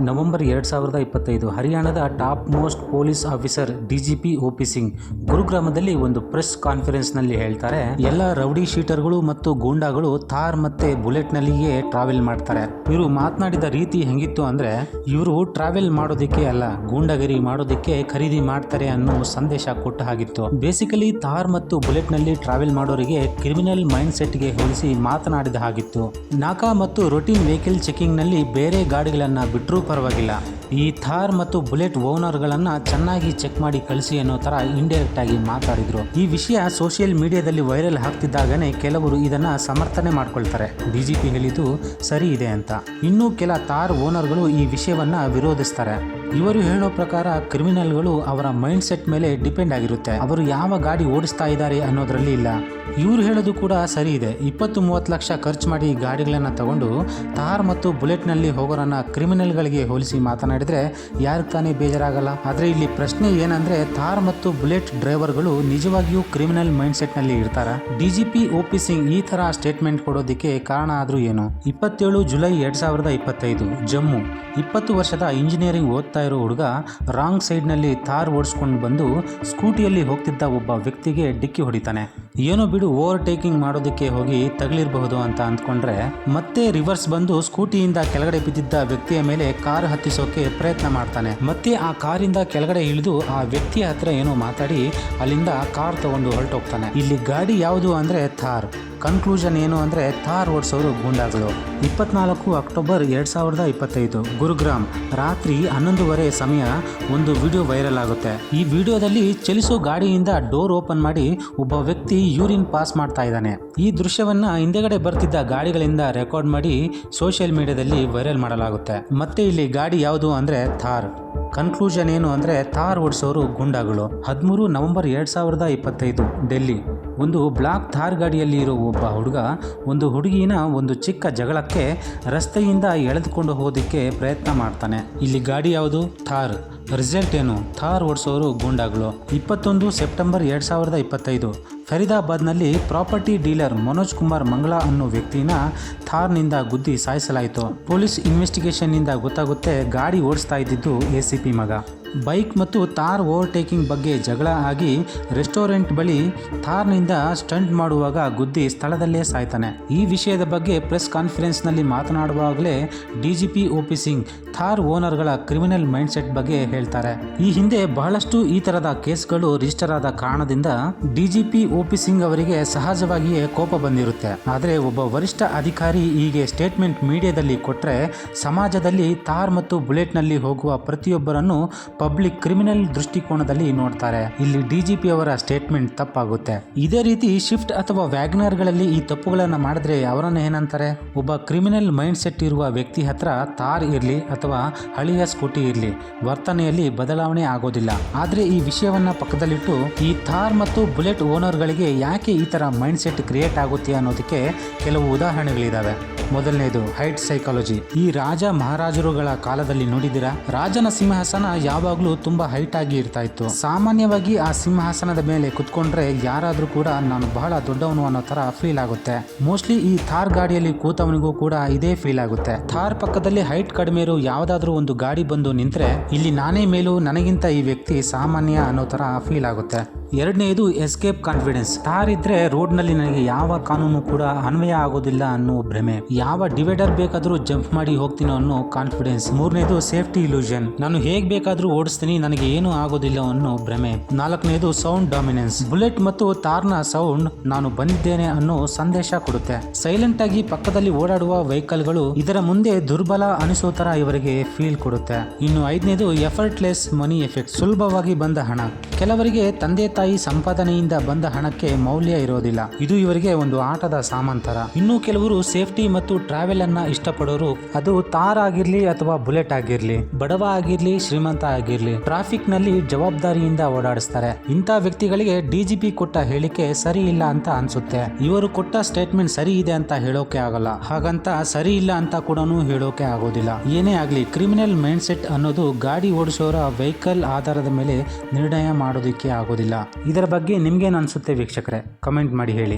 November 2025 ಹರಿಯಾಣದ top most police officer DGP OP Singh ಗುರುಗ್ರಾಮದಲ್ಲಿ ಒಂದು ಪ್ರೆಸ್ ಕಾನ್ಫರೆನ್ಸ್ ನಲ್ಲಿ ಹೇಳ್ತಾರೆ, ಎಲ್ಲ ರೌಡಿ ಶೀಟರ್ಗಳು ಮತ್ತು ಗೂಂಡಾಗಳು ಥಾರ್ ಮತ್ತೆ ಬುಲೆಟ್ ನಲ್ಲಿಯೇ ಟ್ರಾವೆಲ್ ಮಾಡ್ತಾರೆ. ಇವರು ಮಾತನಾಡಿದ ರೀತಿ ಹೆಂಗಿತ್ತು ಅಂದ್ರೆ, ಇವರು ಟ್ರಾವೆಲ್ ಮಾಡೋದಕ್ಕೆ ಅಲ್ಲ, ಗೂಂಡಾಗಿರಿ ಮಾಡೋದಕ್ಕೆ ಖರೀದಿ ಮಾಡ್ತಾರೆ ಅನ್ನೋ ಸಂದೇಶ ಕೊಟ್ಟ ಹಾಗಿತ್ತು. ಬೇಸಿಕಲಿ ಥಾರ್ ಮತ್ತು ಬುಲೆಟ್ ನಲ್ಲಿ ಟ್ರಾವೆಲ್ ಮಾಡೋರಿಗೆ ಕ್ರಿಮಿನಲ್ ಮೈಂಡ್ ಸೆಟ್ ಗೆ ಹೋಲಿಸಿ ಮಾತನಾಡಿದ ಹಾಗಿತ್ತು. ನಾಕಾ ಮತ್ತು ರೊಟೀನ್ ವೆಹಿಕಲ್ ಚೆಕಿಂಗ್ ನಲ್ಲಿ ಬೇರೆ ಗಾಡಿಗಳನ್ನ ಬಿಟ್ಟರೂ ಪರವಾಗಿಲ್ಲ, ಈ ಥಾರ್ ಮತ್ತು ಬುಲೆಟ್ ಓನರ್ ಗಳನ್ನ ಚೆನ್ನಾಗಿ ಚೆಕ್ ಮಾಡಿ ಕಳಿಸಿ ಅನ್ನೋ ತರ ಇಂಡೈರೆಕ್ಟ್ ಆಗಿ ಮಾತಾಡಿದ್ರು. ಈ ವಿಷಯ ಸೋಷಿಯಲ್ ಮೀಡಿಯಾದಲ್ಲಿ ವೈರಲ್ ಆಗ್ತಿದ್ದಾಗನೇ ಕೆಲವರು ಇದನ್ನ ಸಮರ್ಥನೆ ಮಾಡ್ಕೊಳ್ತಾರೆ. ಡಿಜಿಪಿ ಹೇಳಿದ್ದು ಸರಿ ಇದೆ ಅಂತ. ಇನ್ನು ಕೆಲ ಥಾರ್ ಓನರ್ಗಳು ಈ ವಿಷಯವನ್ನ ವಿರೋಧಿಸ್ತಾರೆ. ಇವರು ಹೇಳೋ ಪ್ರಕಾರ ಕ್ರಿಮಿನಲ್ಗಳು ಅವರ ಮೈಂಡ್ ಸೆಟ್ ಮೇಲೆ ಡಿಪೆಂಡ್ ಆಗಿರುತ್ತೆ, ಅವರು ಯಾವ ಗಾಡಿ ಓಡಿಸ್ತಾ ಇದ್ದಾರೆ ಅನ್ನೋದ್ರಲ್ಲಿ ಇಲ್ಲ. ಇವ್ರು ಹೇಳೋದು ಕೂಡ ಸರಿ ಇದೆ. 20-30 ಲಕ್ಷ ಖರ್ಚು ಮಾಡಿ ಗಾಡಿಗಳನ್ನ ತಗೊಂಡು ಥಾರ್ ಮತ್ತು ಬುಲೆಟ್ ನಲ್ಲಿ ಹೋಗೋರನ್ನ ಕ್ರಿಮಿನಲ್ಗಳಿಗೆ ಹೋಲಿಸಿ ಮಾತನಾಡಿದ್ರೆ ಯಾರಿಗೆ ತಾನೇ ಬೇಜಾರಾಗಲ್ಲ. ಆದ್ರೆ ಇಲ್ಲಿ ಪ್ರಶ್ನೆ ಏನಂದ್ರೆ, ಥಾರ್ ಮತ್ತು ಬುಲೆಟ್ ಡ್ರೈವರ್ಗಳು ನಿಜವಾಗಿಯೂ ಕ್ರಿಮಿನಲ್ ಮೈಂಡ್ ಸೆಟ್ ನಲ್ಲಿ ಇರ್ತಾರ? ಡಿಜಿಪಿ ಒಪಿ ಸಿಂಗ್ ಈ ತರ ಸ್ಟೇಟ್ಮೆಂಟ್ ಕೊಡೋದಕ್ಕೆ ಕಾರಣ ಆದ್ರೂ ಏನು? 27 ಜುಲೈ 2025 ಜಮ್ಮು. 20 ವರ್ಷದ ಇಂಜಿನಿಯರಿಂಗ್ ಓದ್ತಾ ಇರೋ ಹುಡುಗ ರಾಂಗ್ ಸೈಡ್ ನಲ್ಲಿ ಥಾರ್ ಓಡಿಸ್ಕೊಂಡು ಬಂದು ಸ್ಕೂಟಿಯಲ್ಲಿ ಹೋಗ್ತಿದ್ದ ಒಬ್ಬ ವ್ಯಕ್ತಿಗೆ ಡಿಕ್ಕಿ ಹೊಡಿತಾನೆ. ಏನೋ ಬಿಡು, ಓವರ್ಟೇಕಿಂಗ್ ಮಾಡೋದಕ್ಕೆ ಹೋಗಿ ತಗಲಿರಬಹುದು ಅಂತ ಅಂದ್ಕೊಂಡ್ರೆ ಮತ್ತೆ ರಿವರ್ಸ್ ಬಂದು ಸ್ಕೂಟಿಯಿಂದ ಕೆಳಗಡೆ ಬಿದ್ದಿದ್ದ ವ್ಯಕ್ತಿಯ ಮೇಲೆ ಕಾರ್ ಹತ್ತಿಸೋಕೆ ಪ್ರಯತ್ನ ಮಾಡ್ತಾನೆ. ಮತ್ತೆ ಆ ಕಾರಿಂದ ಕೆಳಗಡೆ ಇಳಿದು ಆ ವ್ಯಕ್ತಿಯ ಹತ್ರ ಏನೋ ಮಾತಾಡಿ ಅಲ್ಲಿಂದ ಕಾರ್ ತಗೊಂಡು ಹೊರಟೋಗ್ತಾನೆ. ಇಲ್ಲಿ ಗಾಡಿ ಯಾವುದು ಅಂದ್ರೆ ಥಾರ್. ಕನ್ಕ್ಲೂಷನ್ ಏನು ಅಂದ್ರೆ, ಥಾರ್ ಓಡಿಸೋರು ಗೂಂಡಾಗಳು. 24 ಅಕ್ಟೋಬರ್ 2025 ಗುರುಗ್ರಾಮ್. ರಾತ್ರಿ 11:30 ಸಮಯ ಒಂದು ವಿಡಿಯೋ ವೈರಲ್ ಆಗುತ್ತೆ. ಈ ವಿಡಿಯೋದಲ್ಲಿ ಚಲಿಸೋ ಗಾಡಿಯಿಂದ ಡೋರ್ ಓಪನ್ ಮಾಡಿ ಒಬ್ಬ ವ್ಯಕ್ತಿ ಯೂರಿನ್ ಪಾಸ್ ಮಾಡ್ತಾ ಇದ್ದಾನೆ. ಈ ದೃಶ್ಯವನ್ನ ಹಿಂದೆಗಡೆ ಬರ್ತಿದ್ದ ಗಾಡಿಗಳಿಂದ ರೆಕಾರ್ಡ್ ಮಾಡಿ ಸೋಷಿಯಲ್ ಮೀಡಿಯಾದಲ್ಲಿ ವೈರಲ್ ಮಾಡಲಾಗುತ್ತೆ. ಮತ್ತೆ ಇಲ್ಲಿ ಗಾಡಿ ಯಾವುದು ಅಂದ್ರೆ ಥಾರ್. ಕನ್ಕ್ಲೂಷನ್ ಏನು ಅಂದ್ರೆ, ಥಾರ್ ಓಡಿಸೋರು ಗೂಂಡಾಗಳು. 13 ನವೆಂಬರ್ 2025 ಡೆಲ್ಲಿ. ಒಂದು ಬ್ಲಾಕ್ ಥಾರ್ ಗಾಡಿಯಲ್ಲಿ ಇರೋ ಒಬ್ಬ ಹುಡುಗ ಒಂದು ಹುಡುಗಿನ ಒಂದು ಚಿಕ್ಕ ಜಗಳಕ್ಕೆ ರಸ್ತೆಯಿಂದ ಎಳೆದುಕೊಂಡು ಹೋಗೋದಕ್ಕೆ ಪ್ರಯತ್ನ ಮಾಡ್ತಾನೆ. ಇಲ್ಲಿ ಗಾಡಿ ಯಾವುದು? ಥಾರ್. ರಿಸಲ್ಟ್ ಏನು? ಥಾರ್ ಓಡಿಸೋರು ಗೂಂಡಾಗಳು. 21 ಸೆಪ್ಟೆಂಬರ್ 2025 ಫರೀದಾಬಾದ್ನಲ್ಲಿ ಪ್ರಾಪರ್ಟಿ ಡೀಲರ್ ಮನೋಜ್ ಕುಮಾರ್ ಮಂಗಳ ಅನ್ನೋ ವ್ಯಕ್ತಿನ ಥಾರ್ನಿಂದ ಗುದ್ದಿ ಸಾಯಿಸಲಾಯಿತು. ಪೊಲೀಸ್ ಇನ್ವೆಸ್ಟಿಗೇಷನ್ನಿಂದ ಗೊತ್ತಾಗುತ್ತೆ, ಗಾಡಿ ಓಡಿಸ್ತಾ ಇದ್ದಿದ್ದು ಎಸಿಪಿ ಮಗ. ಬೈಕ್ ಮತ್ತು ಥಾರ್ ಓವರ್ಟೇಕಿಂಗ್ ಬಗ್ಗೆ ಜಗಳ ಆಗಿ ರೆಸ್ಟೋರೆಂಟ್ ಬಳಿ ಥಾರ್ನಿಂದ ಸ್ಟಂಟ್ ಮಾಡುವಾಗ ಗುದ್ದಿ ಸ್ಥಳದಲ್ಲೇ ಸಾಯ್ತಾನೆ. ಈ ವಿಷಯದ ಬಗ್ಗೆ ಪ್ರೆಸ್ ಕಾನ್ಫರೆನ್ಸ್ನಲ್ಲಿ ಮಾತನಾಡುವಾಗಲೇ ಡಿಜಿಪಿ ಒಪಿ ಸಿಂಗ್ ಥಾರ್ ಓನರ್ಗಳ ಕ್ರಿಮಿನಲ್ ಮೈಂಡ್ ಸೆಟ್ ಬಗ್ಗೆ ಹೇಳ್ತಾರೆ. ಈ ಹಿಂದೆ ಬಹಳಷ್ಟು ಈ ತರದ ಕೇಸ್ಗಳು ರಿಜಿಸ್ಟರ್ ಆದ ಕಾರಣದಿಂದ ಡಿಜಿಪಿ ಒಪಿ ಸಿಂಗ್ ಅವರಿಗೆ ಸಹಜವಾಗಿಯೇ ಕೋಪ ಬಂದಿರುತ್ತೆ. ಆದರೆ ಒಬ್ಬ ವರಿಷ್ಠ ಅಧಿಕಾರಿ ಹೀಗೆ ಸ್ಟೇಟ್ಮೆಂಟ್ ಮೀಡಿಯಾದಲ್ಲಿ ಕೊಟ್ಟರೆ ಸಮಾಜದಲ್ಲಿ ಥಾರ್ ಮತ್ತು ಬುಲೆಟ್ ನಲ್ಲಿ ಹೋಗುವ ಪ್ರತಿಯೊಬ್ಬರನ್ನು ಪಬ್ಲಿಕ್ ಕ್ರಿಮಿನಲ್ ದೃಷ್ಟಿಕೋನದಲ್ಲಿ ನೋಡ್ತಾರೆ. ಇಲ್ಲಿ ಡಿಜಿಪಿ ಅವರ ಸ್ಟೇಟ್ಮೆಂಟ್ ತಪ್ಪಾಗುತ್ತೆ. ಇದೇ ರೀತಿ ಶಿಫ್ಟ್ ಅಥವಾ ವ್ಯಾಗನರ್ ಗಳಲ್ಲಿ ಈ ತಪ್ಪುಗಳನ್ನ ಮಾಡಿದ್ರೆ ಅವರನ್ನ ಏನಂತಾರೆ? ಒಬ್ಬ ಕ್ರಿಮಿನಲ್ ಮೈಂಡ್ ಸೆಟ್ ಇರುವ ವ್ಯಕ್ತಿ ಹತ್ರ ಥಾರ್ ಇರ್ಲಿ ಅಥವಾ ಹಳೆಯ ಸ್ಕೂಟಿ ಇರ್ಲಿ, ವರ್ತನೆಯಲ್ಲಿ ಬದಲಾವಣೆ ಆಗೋದಿಲ್ಲ. ಆದ್ರೆ ಈ ವಿಷಯವನ್ನ ಪಕ್ಕದಲ್ಲಿಟ್ಟು ಈ ಥಾರ್ ಮತ್ತು ಬುಲೆಟ್ ಓನರ್ ಗಳಿಗೆ ಯಾಕೆ ಈ ತರ ಮೈಂಡ್ ಸೆಟ್ ಕ್ರಿಯೇಟ್ ಆಗುತ್ತೆ ಅನ್ನೋದಕ್ಕೆ ಕೆಲವು ಉದಾಹರಣೆಗಳಿದಾವೆ. ಮೊದಲನೇದು ಹೈಟ್ ಸೈಕಾಲಜಿ. ಈ ರಾಜ ಮಹಾರಾಜರುಗಳ ಕಾಲದಲ್ಲಿ ನೋಡಿದಿರಾ, ರಾಜನ ಸಿಂಹಾಸನ ಯಾವಾಗ್ಲೂ ತುಂಬಾ ಹೈಟ್ ಆಗಿ ಇರ್ತಾ ಇತ್ತು. ಸಾಮಾನ್ಯವಾಗಿ ಆ ಸಿಂಹಾಸನದ ಮೇಲೆ ಕುತ್ಕೊಂಡ್ರೆ ಯಾರಾದ್ರೂ ಕೂಡ ನಾನು ಬಹಳ ದೊಡ್ಡವನು ಅನ್ನೋ ತರ ಫೀಲ್ ಆಗುತ್ತೆ. ಮೋಸ್ಟ್ಲಿ ಈ ಥಾರ್ ಗಾಡಿಯಲ್ಲಿ ಕೂತವನಿಗೂ ಕೂಡ ಇದೇ ಫೀಲ್ ಆಗುತ್ತೆ. ಥಾರ್ ಪಕ್ಕದಲ್ಲಿ ಹೈಟ್ ಕಡಿಮೆ ಇರೋ ಯಾವ್ದಾದ್ರು ಒಂದು ಗಾಡಿ ಬಂದು ನಿಂತ್ರೆ ಇಲ್ಲಿ ನಾನೇ ಮೇಲೂ, ನನಗಿಂತ ಈ ವ್ಯಕ್ತಿ ಸಾಮಾನ್ಯ ಅನ್ನೋ ತರ ಫೀಲ್ ಆಗುತ್ತೆ. ಎರಡನೇದು ಎಸ್ಕೇಪ್ ಕಾನ್ಫಿಡೆನ್ಸ್. ಥಾರ್ ಇದ್ರೆ ರೋಡ್ ನಲ್ಲಿ ನನಗೆ ಯಾವ ಕಾನೂನು ಕೂಡ ಅನ್ವಯ ಆಗೋದಿಲ್ಲ ಅನ್ನೋ ಭ್ರಮೆ. ಯಾವ ಡಿವೈಡರ್ ಬೇಕಾದ್ರೂ ಜಂಪ್ ಮಾಡಿ ಹೋಗ್ತೀನೋ ಅನ್ನೋ ಕಾನ್ಫಿಡೆನ್ಸ್. ಮೂರನೇದು ಸೇಫ್ಟಿ ಇಲ್ಯೂಷನ್. ನಾನು ಹೇಗ್ ಬೇಕಾದ್ರೂ ಓಡಿಸ್ತೀನಿ, ನನಗೆ ಏನು ಆಗೋದಿಲ್ಲ ಅನ್ನೋ ಭ್ರಮೆ. ನಾಲ್ಕನೇದು ಸೌಂಡ್ ಡಾಮಿನೆನ್ಸ್. ಬುಲೆಟ್ ಮತ್ತು ಥಾರ್ನ ಸೌಂಡ್ ನಾನು ಬಂದಿದ್ದೇನೆ ಅನ್ನೋ ಸಂದೇಶ ಕೊಡುತ್ತೆ. ಸೈಲೆಂಟ್ ಆಗಿ ಪಕ್ಕದಲ್ಲಿ ಓಡಾಡುವ ವೆಹಿಕಲ್ಗಳು ಇದರ ಮುಂದೆ ದುರ್ಬಲ ಅನಿಸೋ ತರ ಇವರಿಗೆ ಫೀಲ್ ಕೊಡುತ್ತೆ. ಇನ್ನು ಐದನೇದು ಎಫರ್ಟ್ಲೆಸ್ ಮನಿ ಎಫೆಕ್ಟ್. ಸುಲಭವಾಗಿ ಬಂದ ಹಣ. ಕೆಲವರಿಗೆ ತಂದೆ ತಾಯಿ ಸಂಪಾದನೆಯಿಂದ ಬಂದ ಹಣಕ್ಕೆ ಮೌಲ್ಯ ಇರೋದಿಲ್ಲ. ಇದು ಇವರಿಗೆ ಒಂದು ಆಟದ ಸಾಮಾಂತರ. ಇನ್ನು ಕೆಲವರು ಸೇಫ್ಟಿ ಮತ್ತು ಟ್ರಾವೆಲ್ ಅನ್ನ ಇಷ್ಟಪಡೋರು, ಅದು ಥಾರ್ ಆಗಿರ್ಲಿ ಅಥವಾ ಬುಲೆಟ್ ಆಗಿರ್ಲಿ, ಬಡವ ಆಗಿರ್ಲಿ ಶ್ರೀಮಂತ ಆಗಿರ್ಲಿ, ಟ್ರಾಫಿಕ್ ನಲ್ಲಿ ಜವಾಬ್ದಾರಿಯಿಂದ ಓಡಾಡಿಸ್ತಾರೆ. ಇಂಥ ವ್ಯಕ್ತಿಗಳಿಗೆ ಡಿಜಿಪಿ ಕೊಟ್ಟ ಹೇಳಿಕೆ ಸರಿ ಇಲ್ಲ ಅಂತ ಅನ್ಸುತ್ತೆ. ಇವರು ಕೊಟ್ಟ ಸ್ಟೇಟ್ಮೆಂಟ್ ಸರಿ ಇದೆ ಅಂತ ಹೇಳೋಕೆ ಆಗಲ್ಲ, ಹಾಗಂತ ಸರಿ ಇಲ್ಲ ಅಂತ ಕೂಡ ಹೇಳೋಕೆ ಆಗೋದಿಲ್ಲ. ಏನೇ ಆಗ್ಲಿ, ಕ್ರಿಮಿನಲ್ ಮೈಂಡ್ ಸೆಟ್ ಅನ್ನೋದು ಗಾಡಿ ಓಡಿಸೋರ ವೆಹಿಕಲ್ ಆಧಾರದ ಮೇಲೆ ನಿರ್ಣಯ ಮಾಡೋದಕ್ಕೆ ಆಗೋದಿಲ್ಲ. ಇದರ ಬಗ್ಗೆ ನಿಮ್ಗೇನು ಅನ್ಸುತ್ತೆ ವೀಕ್ಷಕರೇ? ಕಮೆಂಟ್ ಮಾಡಿ ಹೇಳಿ.